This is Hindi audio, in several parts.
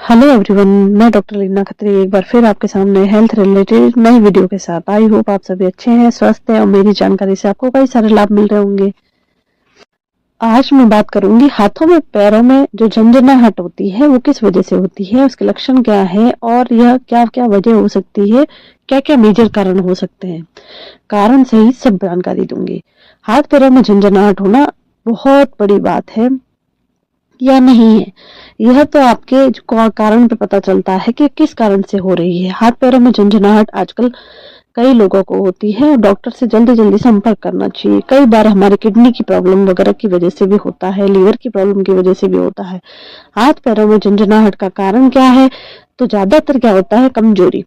हेलो एवरीवन, मैं डॉक्टर लीना खत्री एक बार फिर आपके सामने हेल्थ रिलेटेड नई वीडियो के साथ। आई होप आप सभी अच्छे हैं, स्वस्थ हैं और मेरी जानकारी से आपको कई सारे लाभ मिल रहे होंगे। आज मैं बात करूंगी हाथों में पैरों में जो झंझनाहट होती है वो किस वजह से होती है, उसके लक्षण क्या है और यह क्या क्या वजह हो सकती है, क्या क्या मेजर कारण हो सकते हैं। कारण सहित सब जानकारी दूंगी। हाथ पैरों में झंझनाहट होना बहुत बड़ी बात है या नहीं है, यह तो आपके कारण पे पता चलता है कि किस कारण से हो रही है। हाथ पैरों में झंझनाहट आजकल कई लोगों को होती है और डॉक्टर से जल्दी जल्दी संपर्क करना चाहिए। कई बार हमारे किडनी की प्रॉब्लम वगैरह की वजह से भी होता है, लीवर की प्रॉब्लम की वजह से भी होता है। हाथ पैरों में झंझनाहट का कारण क्या है? तो ज्यादातर क्या होता है, कमजोरी।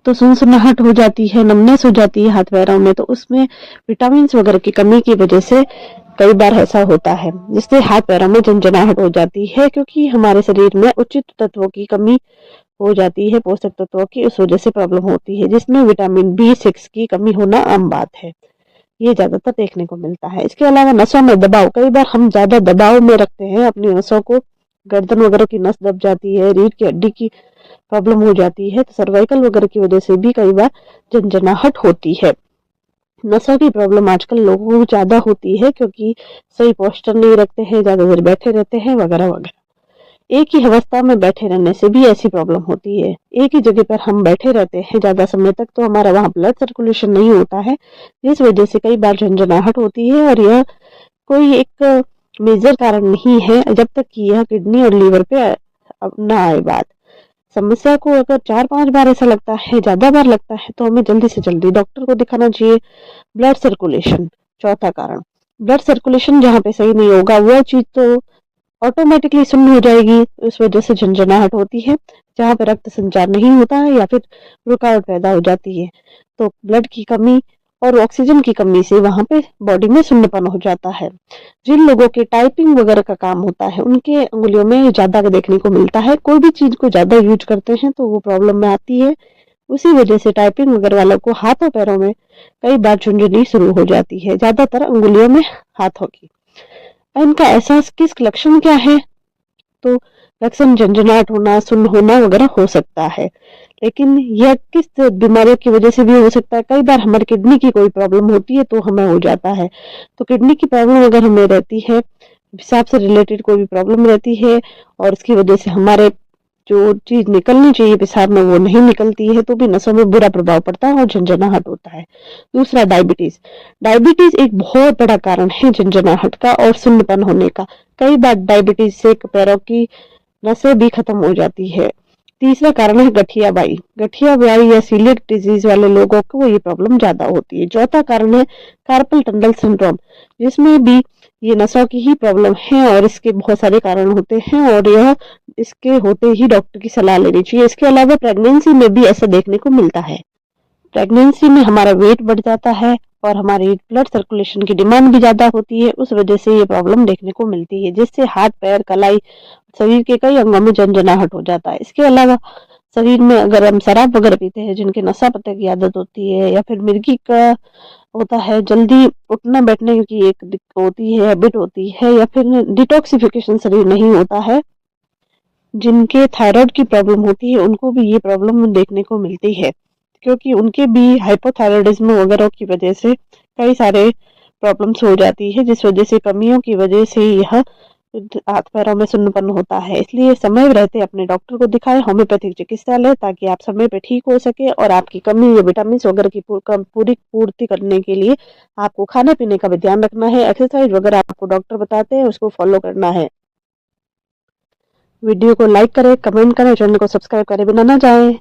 तो सुनसुनाहट हो जाती है, नमनेस हो जाती है हाथ पैरों में, तो उसमें विटामिन वगैरह की कमी की वजह से कई बार ऐसा होता है, जिससे हाथ पैरों में झंझनाहट हो जाती है, क्योंकि हमारे शरीर में उचित तत्वों की कमी हो जाती है, पोषक तत्वों की, उस वजह से प्रॉब्लम होती है, जिसमें विटामिन B6 की कमी होना आम बात है। ये ज्यादातर देखने को मिलता है। इसके अलावा नसों में दबाव, कई बार हम ज्यादा दबाव में रखते हैं अपनी नसों को, गर्दन वगैरह की नस दब जाती है, रीढ़ की हड्डी की प्रॉब्लम हो जाती है, तो सर्वाइकल वगैरह की वजह से भी कई बार झंझनाहट होती है। नसों की प्रॉब्लम आजकल लोगों को ज्यादा होती है, क्योंकि सही पोस्चर नहीं रखते हैं, ज्यादा देर बैठे रहते हैं वगैरह वगैरह। एक ही अवस्था में बैठे रहने से भी ऐसी प्रॉब्लम होती है। एक ही जगह पर हम बैठे रहते हैं ज्यादा समय तक, तो हमारा वहां ब्लड सर्कुलेशन नहीं होता है, जिस वजह से कई बार झंझनाहट होती है। और यह कोई एक मेजर कारण नहीं है, जब तक कि यह किडनी और लीवर पे ना आए बात। समस्या को अगर 4-5 बार ऐसा लगता है, ज्यादा बार लगता है, तो हमें जल्दी से जल्दी डॉक्टर को दिखाना चाहिए। ब्लड सर्कुलेशन चौथा कारण। ब्लड सर्कुलेशन जहाँ पे सही नहीं होगा, वो चीज तो ऑटोमेटिकली शून्य हो जाएगी, उस वजह से झंझनाहट होती है। जहाँ पे रक्त संचार नहीं होता है या फिर रुकावट पैदा हो जाती है, तो ब्लड की कमी और ऑक्सीजन की कमी से वहां पे बॉडी में शून्यपन हो जाता है। जिन लोगों के टाइपिंग वगैरह का काम होता है, उनके उंगलियों में ज्यादा देखने को मिलता है। कोई भी चीज को ज्यादा यूज करते हैं तो वो प्रॉब्लम में आती है। उसी वजह से टाइपिंग वगैरह वालों को हाथों पैरों में कई बार झुंझुनी शुरू हो जाती है, ज्यादातर अंगुलियों में, हाथों की। इनका एहसास किस लक्षण क्या है? तो लक्षण झंझनाहट होना, सुन्न होना वगैरह हो सकता है, लेकिन यह किस बीमारियों की वजह से भी हो सकता है। कई बार हमारी किडनी की कोई प्रॉब्लम होती है तो हमें हो जाता है। तो किडनी की प्रॉब्लम अगर हमें रहती है, पेशाब से रिलेटेड कोई भी प्रॉब्लम रहती है, और इसकी वजह से हमारे जो चीज निकलनी चाहिए पेशाब में वो नहीं निकलती है, तो भी नसों में बुरा प्रभाव पड़ता है और झंझनाहट होता है। दूसरा, डायबिटीज। डायबिटीज एक बहुत बड़ा कारण है झंझनाहट का और सुन्नपन होने का। कई बार डायबिटीज से पैरों की नसें भी खत्म हो जाती है। तीसरा कारण है गठियाबाई। गठियाबाई या सीलिएक डिजीज वाले लोगों को ये प्रॉब्लम ज्यादा होती है। चौथा कारण है कार्पल टनल सिंड्रोम, जिसमें भी ये नसों की ही प्रॉब्लम है और इसके बहुत सारे कारण होते हैं, और यह इसके होते ही डॉक्टर की सलाह लेनी चाहिए। इसके अलावा प्रेगनेंसी में भी ऐसा देखने को मिलता है। प्रेगनेंसी में हमारा वेट बढ़ जाता है और हमारी ब्लड सर्कुलेशन की डिमांड भी ज्यादा होती है, उस वजह से ये प्रॉब्लम देखने को मिलती है, जिससे हाथ पैर कलाई शरीर के कई अंगों में झंझनाहट हो जाता है। इसके अलावा शरीर में अगर हम शराब वगैरह पीते हैं, जिनके नशा पत्ते की आदत होती है, या फिर मिर्गी का होता है, जल्दी उठना बैठने की एक दिक्कत होती है, हैबिट होती है, या फिर डिटॉक्सिफिकेशन शरीर नहीं होता है, जिनके थायराइड की प्रॉब्लम होती है, उनको भी ये प्रॉब्लम देखने को मिलती है, क्योंकि उनके भी हाइपोथायराइडिज्म वगैरह की वजह से कई सारे प्रॉब्लम्स हो जाती है, जिस वजह से कमियों की वजह से यह हाथ पैरों में सुन्नपन होता है। इसलिए समय रहते अपने डॉक्टर को दिखाएं, होम्योपैथिक चिकित्सालय, ताकि आप समय पे ठीक हो सके। और आपकी कमी या विटामिन वगैरह की पूरी पूर्ति करने के लिए आपको खाने पीने का भी ध्यान रखना है। एक्सरसाइज वगैरह आपको डॉक्टर बताते हैं, उसको फॉलो करना है। वीडियो को लाइक करें, कमेंट करें, चैनल को सब्सक्राइब करे बिना ना जाएं।